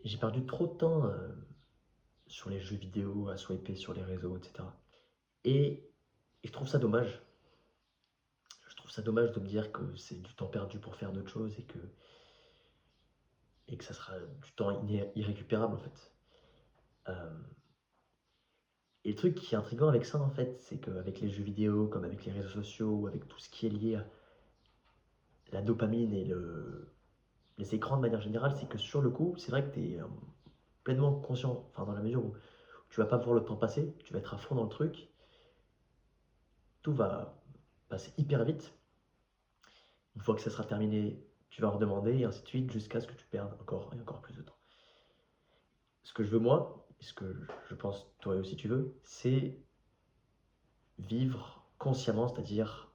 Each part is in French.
J'ai perdu trop de temps sur les jeux vidéo, à swiper sur les réseaux, etc. Et, et je trouve ça dommage. Je trouve ça dommage de me dire que c'est du temps perdu pour faire d'autres choses et que ça sera du temps irrécupérable en fait. Euh, et le truc qui est intriguant avec ça en fait, c'est qu'avec les jeux vidéo, comme avec les réseaux sociaux, ou avec tout ce qui est lié à la dopamine et les écrans de manière générale, c'est que sur le coup, c'est vrai que tu es pleinement conscient, enfin dans la mesure où tu vas pas voir le temps passer, tu vas être à fond dans le truc, tout va passer hyper vite. Une fois que ça sera terminé, tu vas redemander et ainsi de suite jusqu'à ce que tu perdes encore et encore plus de temps. Ce que je veux moi, et ce que je pense toi aussi tu veux, c'est vivre consciemment, c'est-à-dire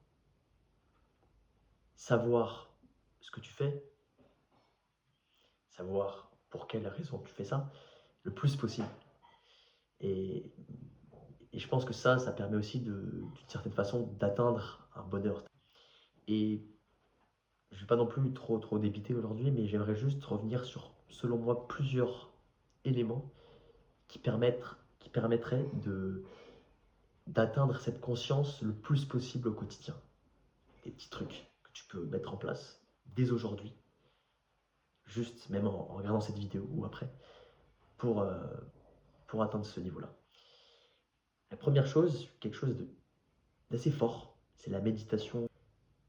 savoir ce que tu fais, savoir pour quelle raison tu fais ça, le plus possible. Et, et je pense que ça permet aussi d'une certaine façon d'atteindre un bonheur. Et je ne vais pas non plus trop débiter aujourd'hui, mais j'aimerais juste revenir sur, selon moi, plusieurs éléments qui permettraient d'atteindre cette conscience le plus possible au quotidien. Des petits trucs que tu peux mettre en place dès aujourd'hui, juste même en regardant cette vidéo ou après, pour, euh, pour atteindre ce niveau-là. La première chose, quelque chose d'assez fort, c'est la méditation.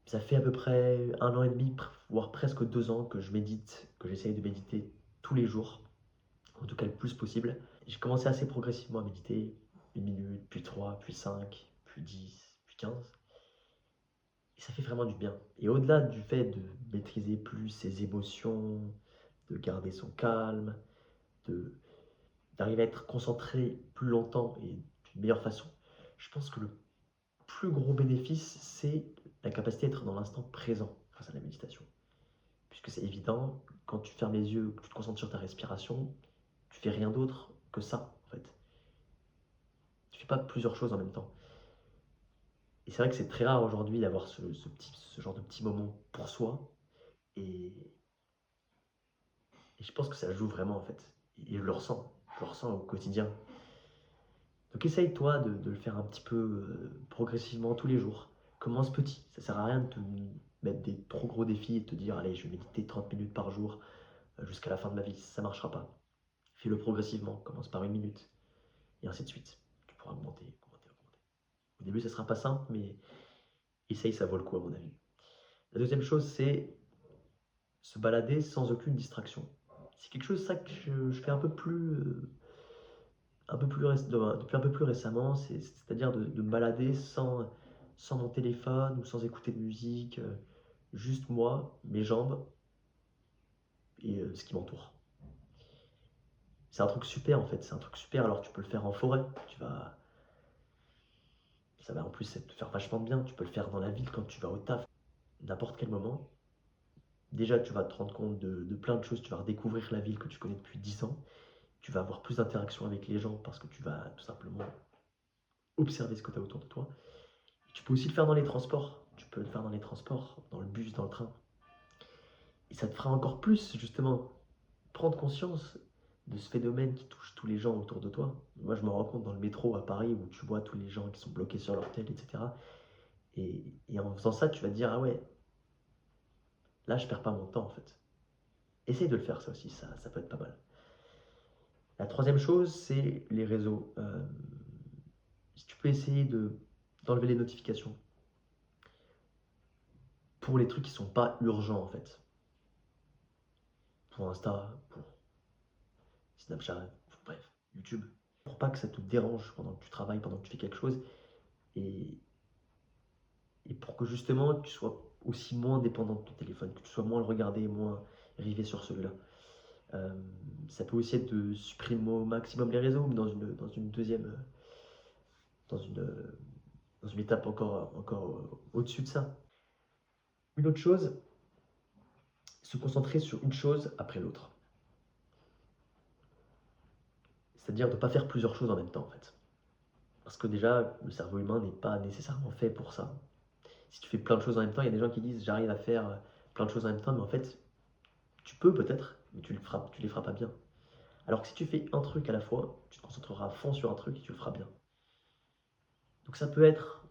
Ça fait à peu près 1 an et demi, voire presque 2 ans que je médite, que j'essaye de méditer tous les jours, en tout cas le plus possible. J'ai commencé assez progressivement à méditer, 1 minute, puis 3, puis 5, puis 10, puis 15. Et ça fait vraiment du bien. Et au-delà du fait de maîtriser plus ses émotions, de garder son calme, de, d'arriver à être concentré plus longtemps et d'une meilleure façon, je pense que le plus gros bénéfice, c'est la capacité d'être dans l'instant présent grâce à la méditation. Puisque c'est évident, quand tu fermes les yeux, que tu te concentres sur ta respiration, tu fais rien d'autre que ça, en fait. Tu fais pas plusieurs choses en même temps. Et c'est vrai que c'est très rare aujourd'hui d'avoir ce genre de petit moment pour soi. Et, et je pense que ça joue vraiment, en fait. Et je le ressens. Je le ressens au quotidien. Donc essaye, toi, de le faire un petit peu progressivement tous les jours. Commence petit. Ça sert à rien de te mettre des trop gros défis et de te dire, allez, je vais méditer 30 minutes par jour jusqu'à la fin de ma vie. Ça marchera pas. Fais-le progressivement. Commence par 1 minute. Et ainsi de suite. Tu pourras augmenter, augmenter, augmenter. Au début, ça sera pas simple, mais essaye, ça vaut le coup, à mon avis. La deuxième chose, c'est se balader sans aucune distraction. C'est quelque chose ça que je fais depuis un peu plus récemment, c'est-à-dire de me balader sans mon téléphone ou sans écouter de musique, juste moi, mes jambes et ce qui m'entoure. C'est un truc super en fait, c'est un truc super. Alors tu peux le faire en forêt, ça va en plus te faire vachement de bien. Tu peux le faire dans la ville quand tu vas au taf, n'importe quel moment. Déjà, tu vas te rendre compte de plein de choses. Tu vas redécouvrir la ville que tu connais depuis 10 ans. Tu vas avoir plus d'interaction avec les gens parce que tu vas tout simplement observer ce que tu as autour de toi. Tu peux aussi le faire dans les transports. Tu peux le faire dans les transports, dans le bus, dans le train. Et ça te fera encore plus, justement, prendre conscience de ce phénomène qui touche tous les gens autour de toi. Moi, je me rends compte dans le métro à Paris où tu vois tous les gens qui sont bloqués sur leur tel, etc. Et en faisant ça, tu vas te dire, ah ouais, là, je perds pas mon temps en fait. Essaye de le faire ça aussi, ça peut être pas mal. La troisième chose, c'est les réseaux. Si tu peux essayer d'enlever les notifications pour les trucs qui sont pas urgents en fait. Pour Insta, pour Snapchat, bref, YouTube. Pour pas que ça te dérange pendant que tu travailles, pendant que tu fais quelque chose. Et, et pour que justement tu sois aussi moins dépendant de ton téléphone, que tu sois moins le regarder, moins rivé sur celui-là. Euh, Ça peut aussi être de supprimer au maximum les réseaux, mais dans une deuxième, dans une, dans une étape encore au-dessus de ça. Une autre chose, se concentrer sur une chose après l'autre. C'est-à-dire de ne pas faire plusieurs choses en même temps en fait. Parce que déjà, le cerveau humain n'est pas nécessairement fait pour ça. Si tu fais plein de choses en même temps, il y a des gens qui disent j'arrive à faire plein de choses en même temps, mais en fait, tu peux peut-être, mais tu les feras pas bien. Alors que si tu fais un truc à la fois, tu te concentreras à fond sur un truc et tu le feras bien. Donc ça peut être,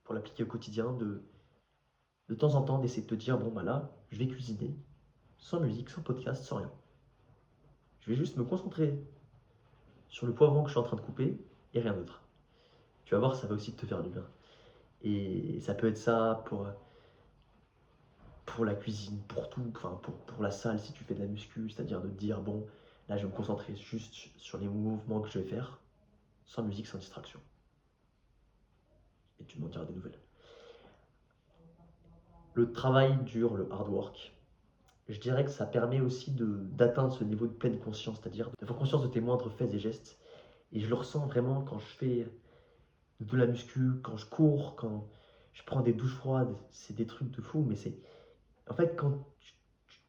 pour l'appliquer au quotidien, de temps en temps d'essayer de te dire, bon bah là, je vais cuisiner, sans musique, sans podcast, sans rien. Je vais juste me concentrer sur le poivron que je suis en train de couper et rien d'autre. Tu vas voir, ça va aussi te faire du bien. Et ça peut être ça pour la cuisine, pour tout, enfin pour la salle si tu fais de la muscu, c'est-à-dire de te dire, bon, là je vais me concentrer juste sur les mouvements que je vais faire, sans musique, sans distraction. Et tu m'en diras des nouvelles. Le travail dur, le hard work, je dirais que ça permet aussi d'atteindre ce niveau de pleine conscience, c'est-à-dire d'avoir conscience de tes moindres faits et gestes. Et je le ressens vraiment quand je fais de la muscu, quand je cours, quand je prends des douches froides, c'est des trucs de fou, mais c'est... En fait, quand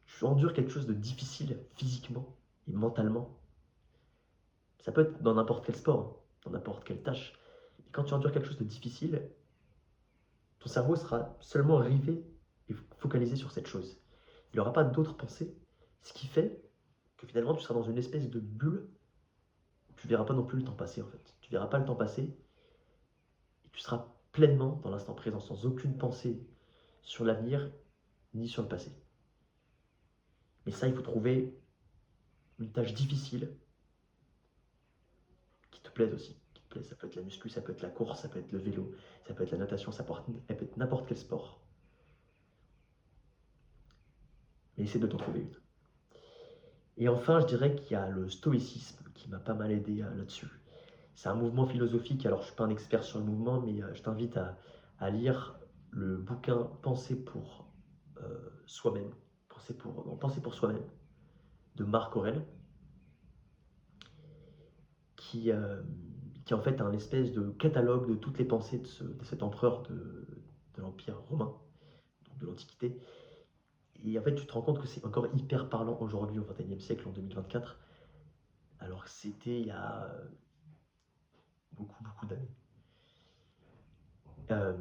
tu endures quelque chose de difficile physiquement et mentalement, ça peut être dans n'importe quel sport, hein, dans n'importe quelle tâche. Et quand tu endures quelque chose de difficile, ton cerveau sera seulement rivé et focalisé sur cette chose. Il n'y aura pas d'autres pensées, ce qui fait que finalement tu seras dans une espèce de bulle où tu ne verras pas non plus le temps passer en fait. Tu ne verras pas le temps passer et tu seras pleinement dans l'instant présent, sans aucune pensée sur l'avenir ni sur le passé. Mais ça, il faut trouver une tâche difficile qui te plaise aussi. Qui te plaise. Ça peut être la muscu, ça peut être la course, ça peut être le vélo, ça peut être la natation, ça peut être n'importe quel sport. Mais essaie de t'en trouver une. Et enfin, je dirais qu'il y a le stoïcisme qui m'a pas mal aidé là-dessus. C'est un mouvement philosophique, alors je ne suis pas un expert sur le mouvement, mais je t'invite à lire le bouquin Penser pour soi-même, Penser pour soi-même, de Marc Aurèle, qui, euh, qui en fait un espèce de catalogue de toutes les pensées de cet empereur de l'Empire romain, donc de l'Antiquité. Et en fait, tu te rends compte que c'est encore hyper parlant aujourd'hui, au XXIe siècle, en 2024, alors que c'était il y a beaucoup, beaucoup d'années. Euh,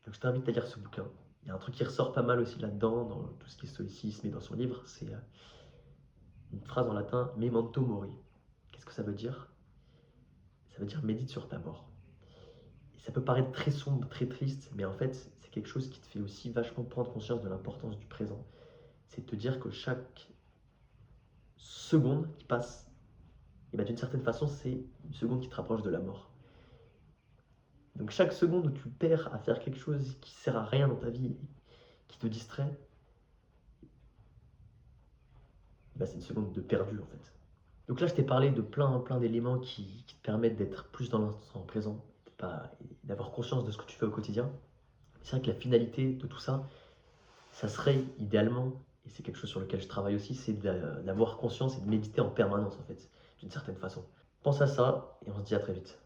donc je t'invite à lire ce bouquin. Il y a un truc qui ressort pas mal aussi là-dedans, dans tout ce qui est stoïcisme et dans son livre, c'est une phrase en latin, memento mori. Qu'est-ce que ça veut dire? Ça veut dire médite sur ta mort. Et ça peut paraître très sombre, très triste, mais en fait, c'est quelque chose qui te fait aussi vachement prendre conscience de l'importance du présent. C'est de te dire que chaque seconde qui passe, et ben d'une certaine façon, c'est une seconde qui te rapproche de la mort. Donc chaque seconde où tu perds à faire quelque chose qui sert à rien dans ta vie, qui te distrait, ben c'est une seconde de perdu en fait. Donc là, je t'ai parlé de plein d'éléments qui te permettent d'être plus dans l'instant présent, d'avoir conscience de ce que tu fais au quotidien. C'est vrai que la finalité de tout ça, ça serait idéalement, et c'est quelque chose sur lequel je travaille aussi, c'est d'avoir conscience et de méditer en permanence en fait, d'une certaine façon. Pense à ça et on se dit à très vite.